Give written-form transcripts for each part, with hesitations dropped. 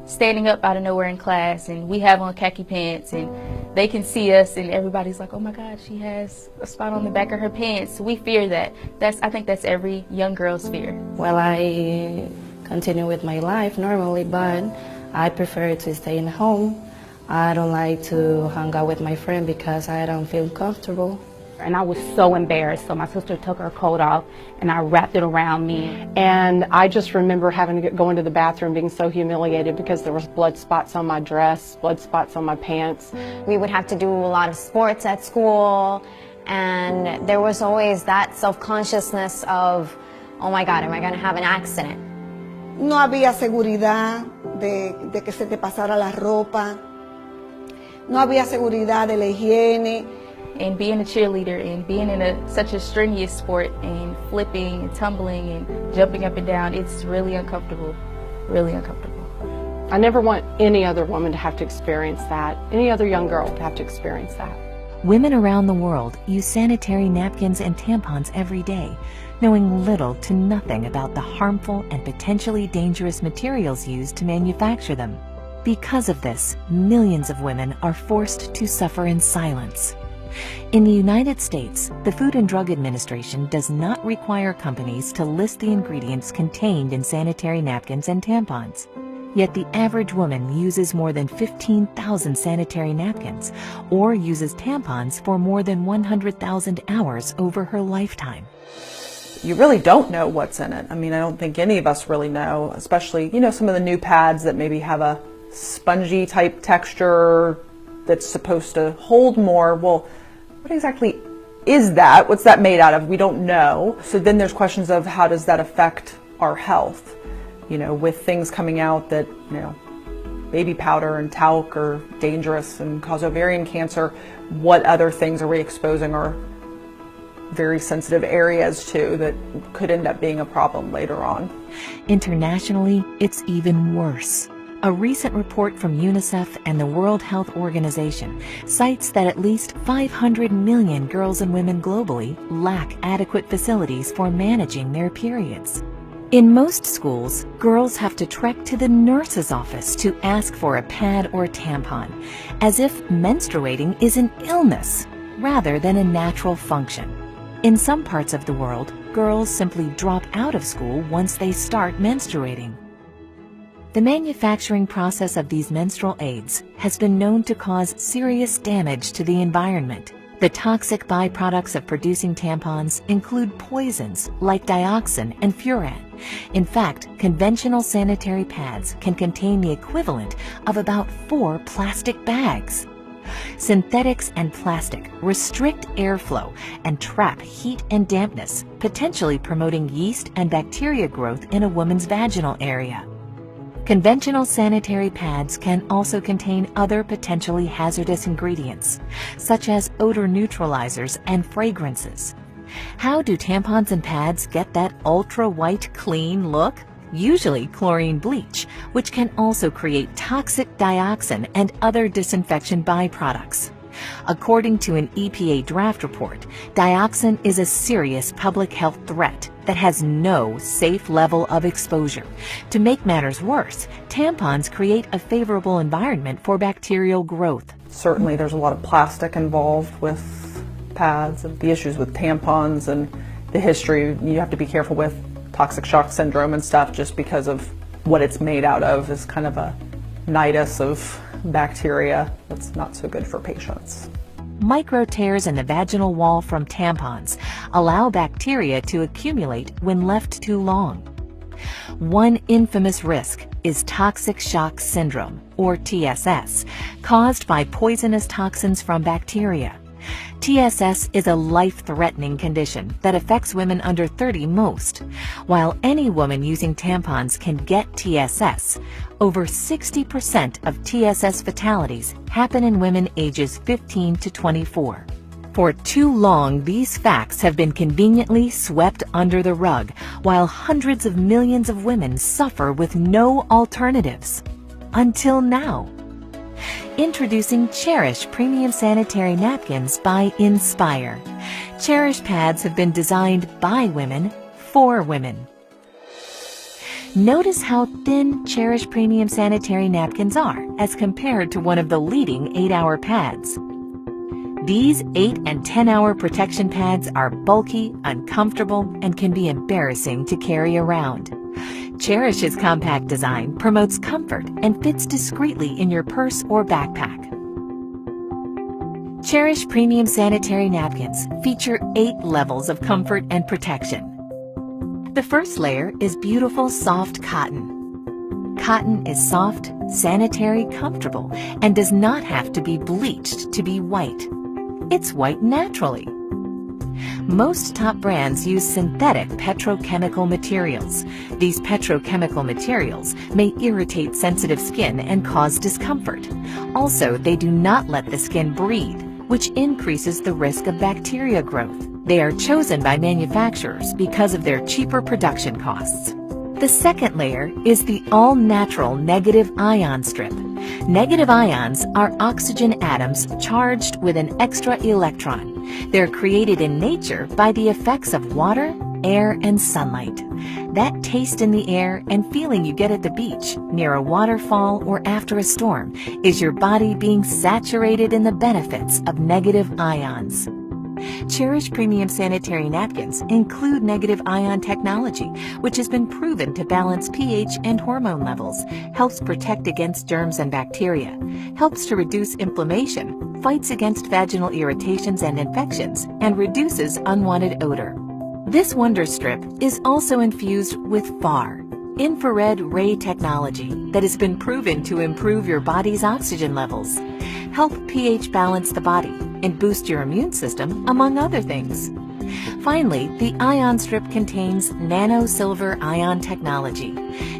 standing up out of nowhere in class and we have on khaki pants and they can see us and everybody's like, oh my God, she has a spot on the back of her pants. We fear that. I think that's every young girl's fear. Well, I continue with my life normally, but I prefer to stay in home. I don't like to hang out with my friend because I don't feel comfortable. And I was so embarrassed, so my sister took her coat off and I wrapped it around me. And I just remember having to go into the bathroom being so humiliated because there was blood spots on my dress, blood spots on my pants. We would have to do a lot of sports at school, and there was always that self-consciousness of, oh my God, am I going to have an accident? No había seguridad de que se te pasara la ropa. No había seguridad de la higiene. And being a cheerleader and being in such a strenuous sport and flipping and tumbling and jumping up and down, it's really uncomfortable, really uncomfortable. I never want any other woman to have to experience that, any other young girl to have to experience that. Women around the world use sanitary napkins and tampons every day, knowing little to nothing about the harmful and potentially dangerous materials used to manufacture them. Because of this, millions of women are forced to suffer in silence. In the United States, the Food and Drug Administration does not require companies to list the ingredients contained in sanitary napkins and tampons. Yet the average woman uses more than 15,000 sanitary napkins or uses tampons for more than 100,000 hours over her lifetime. You really don't know what's in it. I mean, I don't think any of us really know, especially, some of the new pads that maybe have a spongy type texture that's supposed to hold more. Well, what exactly is that? What's that made out of? We don't know. So then there's questions of how does that affect our health? With things coming out that, baby powder and talc are dangerous and cause ovarian cancer, what other things are we exposing our very sensitive areas to that could end up being a problem later on? Internationally, it's even worse. A recent report from UNICEF and the World Health Organization cites that at least 500 million girls and women globally lack adequate facilities for managing their periods. In most schools, girls have to trek to the nurse's office to ask for a pad or tampon, as if menstruating is an illness rather than a natural function. In some parts of the world, girls simply drop out of school once they start menstruating. The manufacturing process of these menstrual aids has been known to cause serious damage to the environment. The toxic byproducts of producing tampons include poisons like dioxin and furan. In fact, conventional sanitary pads can contain the equivalent of about 4 plastic bags. Synthetics and plastic restrict airflow and trap heat and dampness, potentially promoting yeast and bacteria growth in a woman's vaginal area. Conventional sanitary pads can also contain other potentially hazardous ingredients, such as odor neutralizers and fragrances. How do tampons and pads get that ultra-white clean look? Usually chlorine bleach, which can also create toxic dioxin and other disinfection byproducts. According to an EPA draft report, dioxin is a serious public health threat that has no safe level of exposure. To make matters worse, tampons create a favorable environment for bacterial growth. Certainly there's a lot of plastic involved with pads and the issues with tampons and the history. You have to be careful with toxic shock syndrome and stuff just because of what it's made out of is kind of a nidus of bacteria that's not so good for patients. Micro tears in the vaginal wall from tampons allow bacteria to accumulate when left too long. One infamous risk is toxic shock syndrome, or TSS, caused by poisonous toxins from bacteria. TSS is a life-threatening condition that affects women under 30 most. While any woman using tampons can get TSS, over 60% of TSS fatalities happen in women ages 15 to 24. For too long, these facts have been conveniently swept under the rug, while hundreds of millions of women suffer with no alternatives. Until now. Introducing Cherish Premium Sanitary Napkins by Nspire. Cherish pads have been designed by women for women. Notice how thin Cherish Premium Sanitary Napkins are as compared to one of the leading 8-hour pads. These 8 and 10-hour protection pads are bulky, uncomfortable, and can be embarrassing to carry around. Cherish's compact design promotes comfort and fits discreetly in your purse or backpack. Cherish Premium Sanitary Napkins feature 8 levels of comfort and protection. The first layer is beautiful soft cotton. Cotton is soft, sanitary, comfortable, and does not have to be bleached to be white. It's white naturally. Most top brands use synthetic petrochemical materials. These petrochemical materials may irritate sensitive skin and cause discomfort. Also, they do not let the skin breathe, which increases the risk of bacteria growth. They are chosen by manufacturers because of their cheaper production costs. The second layer is the all-natural negative ion strip. Negative ions are oxygen atoms charged with an extra electron. They're created in nature by the effects of water, air, and sunlight. That taste in the air and feeling you get at the beach, near a waterfall, or after a storm is your body being saturated in the benefits of negative ions. Cherish Premium Sanitary Napkins include negative ion technology, which has been proven to balance pH and hormone levels, helps protect against germs and bacteria, helps to reduce inflammation, fights against vaginal irritations and infections, and reduces unwanted odor. This wonder strip is also infused with FAR, infrared ray technology, that has been proven to improve your body's oxygen levels, help pH balance the body, and boost your immune system, among other things. Finally, the ion strip contains nano-silver ion technology.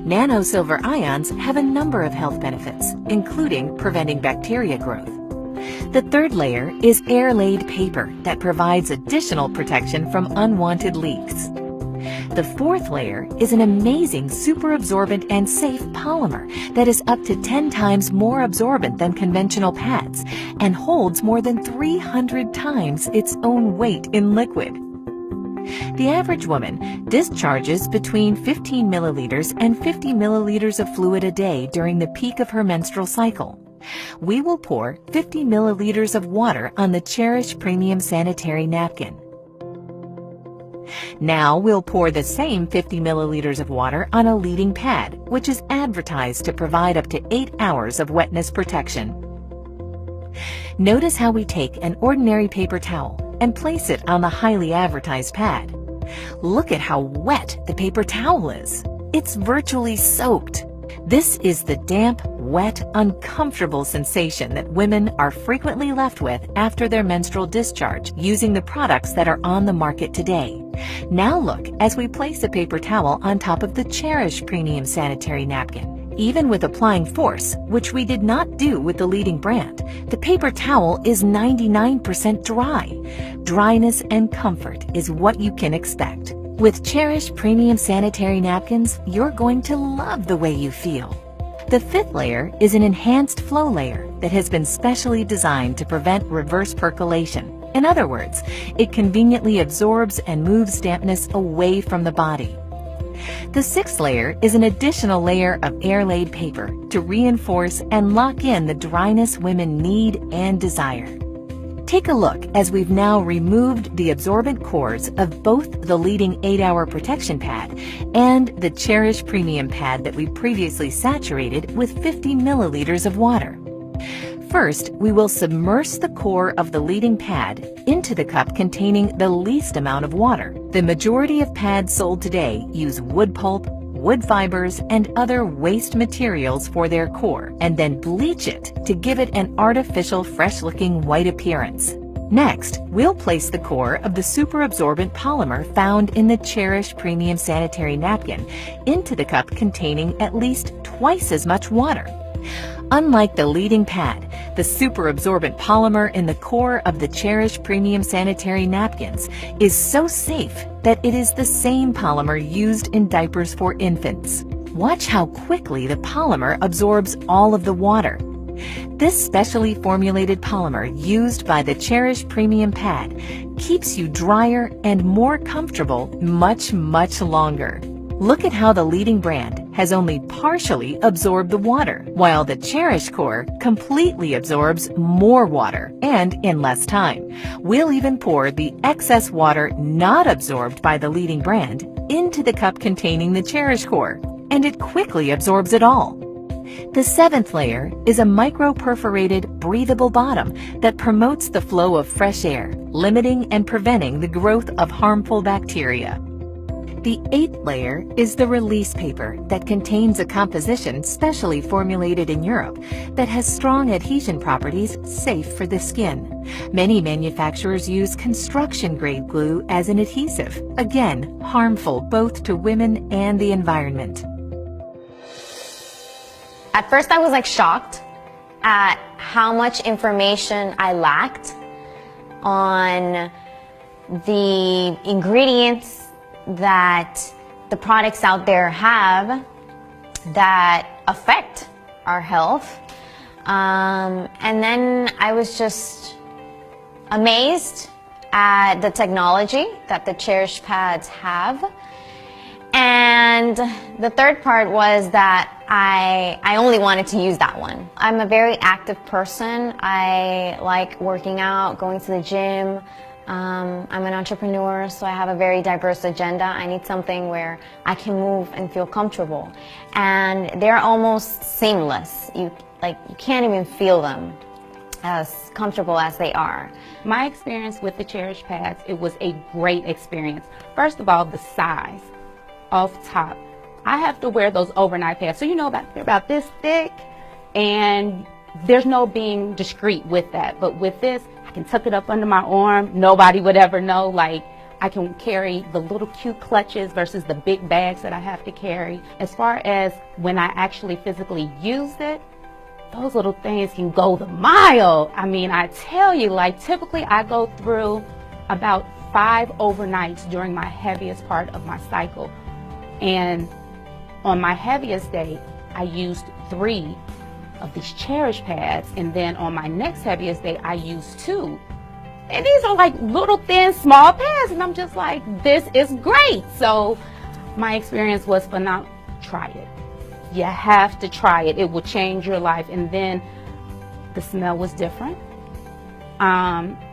Nano-silver ions have a number of health benefits, including preventing bacteria growth. The third layer is air-laid paper that provides additional protection from unwanted leaks. The fourth layer is an amazing super absorbent and safe polymer that is up to 10 times more absorbent than conventional pads and holds more than 300 times its own weight in liquid. The average woman discharges between 15 milliliters and 50 milliliters of fluid a day during the peak of her menstrual cycle. We will pour 50 milliliters of water on the Cherish Premium Sanitary Napkin. Now we'll pour the same 50 milliliters of water on a leading pad, which is advertised to provide up to 8 hours of wetness protection. Notice how we take an ordinary paper towel and place it on the highly advertised pad. Look at how wet the paper towel is. It's virtually soaked. This is the damp, wet, uncomfortable sensation that women are frequently left with after their menstrual discharge using the products that are on the market today. Now look as we place a paper towel on top of the Cherish Premium Sanitary Napkin. Even with applying force, which we did not do with the leading brand, the paper towel is 99% dry. Dryness and comfort is what you can expect. With Cherish Premium Sanitary Napkins, you're going to love the way you feel. The fifth layer is an enhanced flow layer that has been specially designed to prevent reverse percolation. In other words, it conveniently absorbs and moves dampness away from the body. The sixth layer is an additional layer of air-laid paper to reinforce and lock in the dryness women need and desire. Take a look as we've now removed the absorbent cores of both the leading 8-hour protection pad and the Cherish Premium pad that we previously saturated with 50 milliliters of water. First, we will submerge the core of the leading pad into the cup containing the least amount of water. The majority of pads sold today use wood pulp, wood fibers, and other waste materials for their core, and then bleach it to give it an artificial, fresh-looking white appearance. Next, we'll place the core of the super absorbent polymer found in the Cherish Premium Sanitary Napkin into the cup containing at least twice as much water. Unlike the leading pad, the super absorbent polymer in the core of the Cherish Premium Sanitary Napkins is so safe that it is the same polymer used in diapers for infants. Watch how quickly the polymer absorbs all of the water. This specially formulated polymer used by the Cherish Premium pad keeps you drier and more comfortable much longer. Look at how the leading brand has only partially absorbed the water, while the Cherish core completely absorbs more water and in less time. We'll even pour the excess water not absorbed by the leading brand into the cup containing the Cherish core, and it quickly absorbs it all. The seventh layer is a micro-perforated, breathable bottom that promotes the flow of fresh air, limiting and preventing the growth of harmful bacteria. The eighth layer is the release paper that contains a composition specially formulated in Europe that has strong adhesion properties safe for the skin. Many manufacturers use construction-grade glue as an adhesive, again harmful both to women and the environment. At first I was like shocked at how much information I lacked on the ingredients that the products out there have that affect our health. And then I was just amazed at the technology that the Cherish pads have. And the third part was that I only wanted to use that one. I'm a very active person. I like working out, going to the gym. I'm an entrepreneur, so I have a very diverse agenda. I need something where I can move and feel comfortable. And they're almost seamless. You can't even feel them as comfortable as they are. My experience with the Cherish pads, it was a great experience. First of all, the size. Off top, I have to wear those overnight pads, so you know they're about this thick, and there's no being discreet with that. But with this, I can tuck it up under my arm. Nobody would ever know. Like, I can carry the little cute clutches versus the big bags that I have to carry. As far as when I actually physically used it, those little things can go the mile. I mean, I tell you, like, typically I go through about 5 overnights during my heaviest part of my cycle. And on my heaviest day, I used 3 of these Cherish pads, and then on my next heaviest day, I used 2. And these are like little thin, small pads, and I'm just like, this is great. So my experience was phenomenal. Try it. You have to try it. It will change your life. And then the smell was different.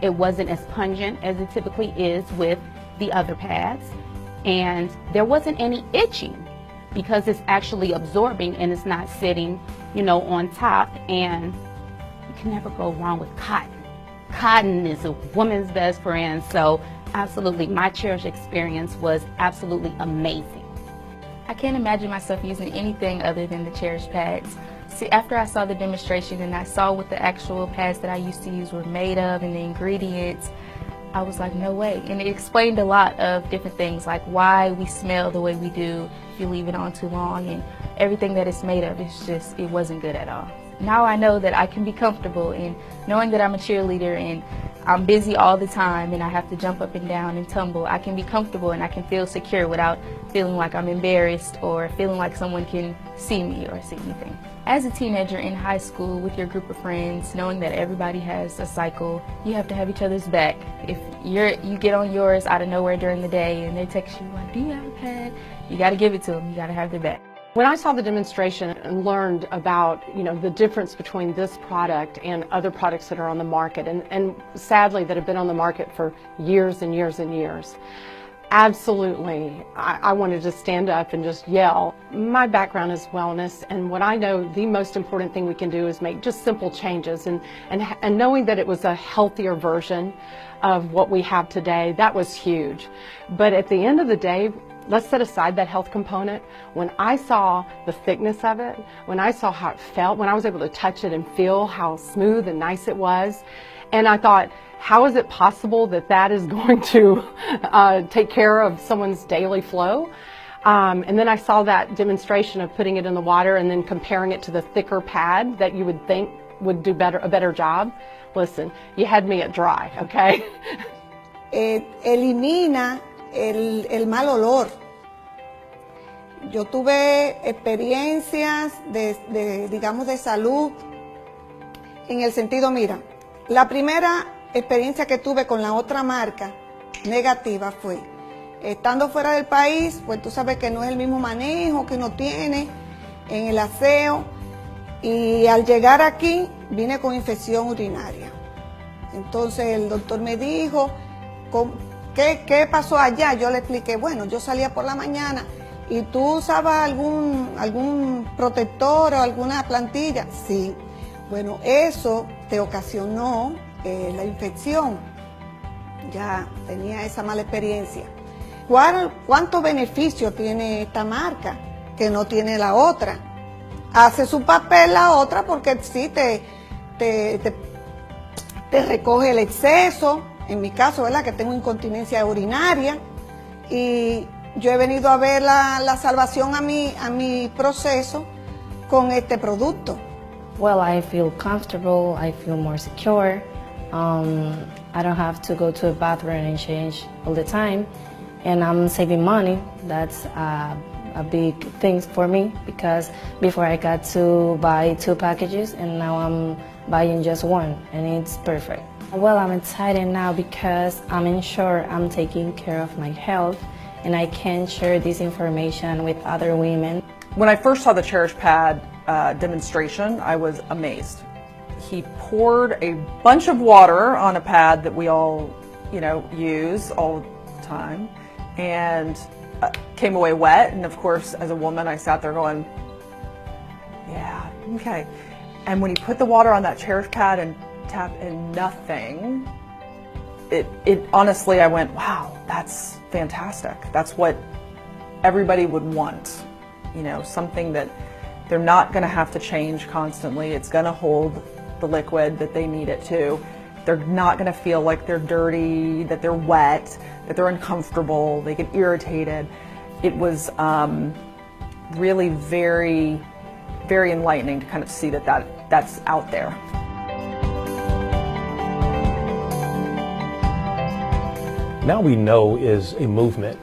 It wasn't as pungent as it typically is with the other pads. And there wasn't any itching because it's actually absorbing and it's not sitting, you know, on top. And you can never go wrong with cotton. Cotton is a woman's best friend. So absolutely, my Cherish experience was absolutely amazing. I can't imagine myself using anything other than the Cherish pads. See, after I saw the demonstration and I saw what the actual pads that I used to use were made of and the ingredients, I was like, no way. And it explained a lot of different things, like why we smell the way we do if you leave it on too long, and everything that it's made of. It's just, it wasn't good at all. Now I know that I can be comfortable in knowing that I'm a cheerleader and I'm busy all the time and I have to jump up and down and tumble. I can be comfortable and I can feel secure without feeling like I'm embarrassed or feeling like someone can see me or see anything. As a teenager in high school with your group of friends, knowing that everybody has a cycle, you have to have each other's back. If you get on yours out of nowhere during the day and they text you like, do you have a pad? You got to give it to them. You got to have their back. When I saw the demonstration and learned about, you know, the difference between this product and other products that are on the market, and sadly that have been on the market for years and years and years, absolutely, I wanted to stand up and just yell. My background is wellness, and what I know the most important thing we can do is make just simple changes, and knowing that it was a healthier version of what we have today, that was huge. But at the end of the day, let's set aside that health component. When I saw the thickness of it, when I saw how it felt, when I was able to touch it and feel how smooth and nice it was, and I thought, how is it possible that that is going to take care of someone's daily flow? And then I saw that demonstration of putting it in the water and then comparing it to the thicker pad that you would think would do a better job. Listen, you had me at dry, okay? Elimina el mal olor. Yo tuve experiencias digamos, de salud en el sentido, mira, la primera experiencia que tuve con la otra marca negativa fue Estando fuera del país, pues tú sabes que no es el mismo manejo que uno tiene en el aseo. Y al llegar aquí, vine con infección urinaria. Entonces el doctor me dijo, ¿qué pasó allá? Yo le expliqué, bueno, yo salía por la mañana y tú usabas algún protector o alguna plantilla. Sí, bueno, eso te ocasionó la infección. Ya tenía esa mala experiencia. ¿Cuántos beneficios tiene esta marca que no tiene la otra? Hace su papel la otra porque sí te recoge el exceso, en mi caso, ¿verdad? Que tengo incontinencia urinaria, y yo he venido a ver la salvación a mi proceso con este producto. Well, I feel comfortable, I feel more secure. I don't have to go to a bathroom and change all the time, and I'm saving money. That's a big thing for me, because before I got to buy 2 packages and now I'm buying just 1, and it's perfect. Well, I'm excited now because I'm sure I'm taking care of my health and I can share this information with other women. When I first saw the Cherish pad demonstration, I was amazed. He poured a bunch of water on a pad that we all, use all the time, and came away wet. And of course, as a woman, I sat there going, yeah, okay. And when he put the water on that Cherish pad and tapped in nothing, it honestly, I went, wow, that's fantastic. That's what everybody would want. Something that they're not going to have to change constantly. It's going to hold the liquid that they need it to. They're not going to feel like they're dirty, that they're wet, that they're uncomfortable, they get irritated. It was really very, very enlightening to kind of see that's out there. Now We Know is a movement.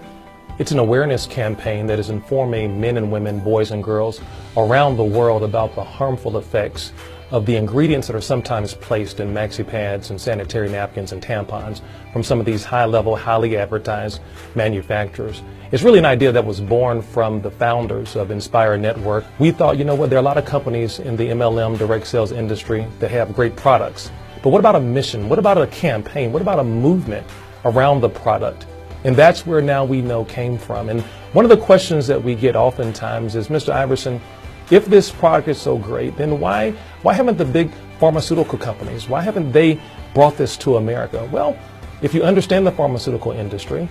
It's an awareness campaign that is informing men and women, boys and girls around the world about the harmful effects of the ingredients that are sometimes placed in maxi pads and sanitary napkins and tampons from some of these high-level, highly advertised manufacturers. It's really an idea that was born from the founders of Nspire Network. We thought, there are a lot of companies in the MLM direct sales industry that have great products. But what about a mission? What about a campaign? What about a movement around the product? And that's where Now We Know came from. And one of the questions that we get oftentimes is, Mr. Iverson, if this product is so great, then why haven't the big pharmaceutical companies, why haven't they brought this to America? Well, if you understand the pharmaceutical industry,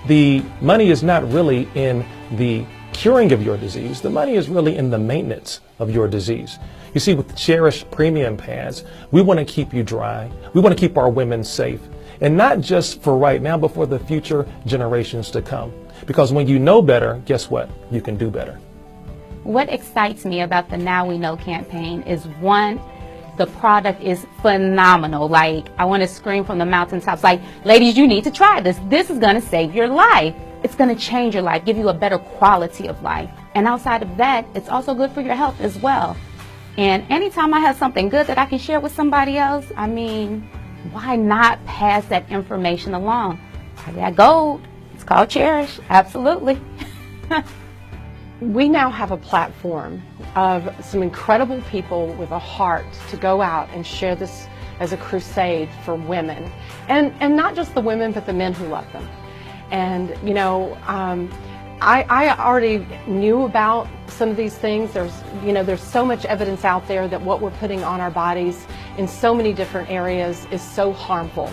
the money is not really in the curing of your disease. The money is really in the maintenance of your disease. You see, with the Cherish premium pads, we want to keep you dry. We want to keep our women safe. And not just for right now, but for the future generations to come. Because when you know better, guess what? You can do better. What excites me about the Now We Know campaign is, one, the product is phenomenal. Like, I want to scream from the mountaintops, like, ladies, you need to try this. This is going to save your life. It's going to change your life, give you a better quality of life. And outside of that, it's also good for your health as well. And anytime I have something good that I can share with somebody else, I mean, why not pass that information along? I got gold. It's called Cherish. Absolutely. We now have a platform of some incredible people with a heart to go out and share this as a crusade for women. And not just the women, but the men who love them. And, I already knew about some of these things. There's so much evidence out there that what we're putting on our bodies in so many different areas is so harmful.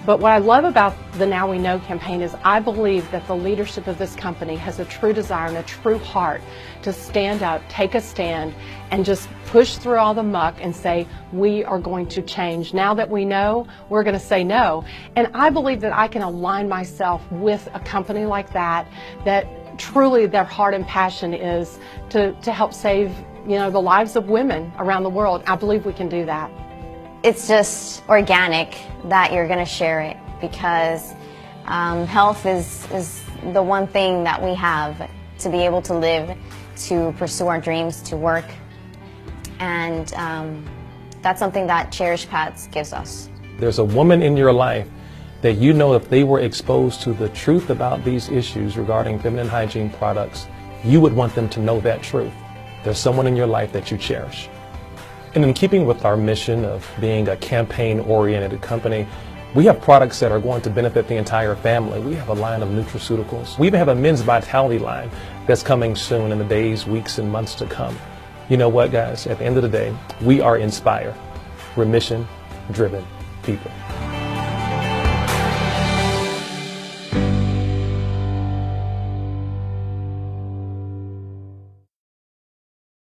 But what I love about the Now We Know campaign is I believe that the leadership of this company has a true desire and a true heart to stand up, take a stand, and just push through all the muck and say, we are going to change. Now that we know, we're going to say no. And I believe that I can align myself with a company like that truly their heart and passion is to help save, the lives of women around the world. I believe we can do that. It's just organic that you're going to share it, because health is the one thing that we have to be able to live, to pursue our dreams, to work. And that's something that Cherish Pads gives us. There's a woman in your life that you know if they were exposed to the truth about these issues regarding feminine hygiene products, you would want them to know that truth. There's someone in your life that you cherish. And in keeping with our mission of being a campaign-oriented company, we have products that are going to benefit the entire family. We have a line of nutraceuticals. We even have a men's vitality line that's coming soon in the days, weeks, and months to come. You know what, guys? At the end of the day, we are Nspire. We're mission-driven people.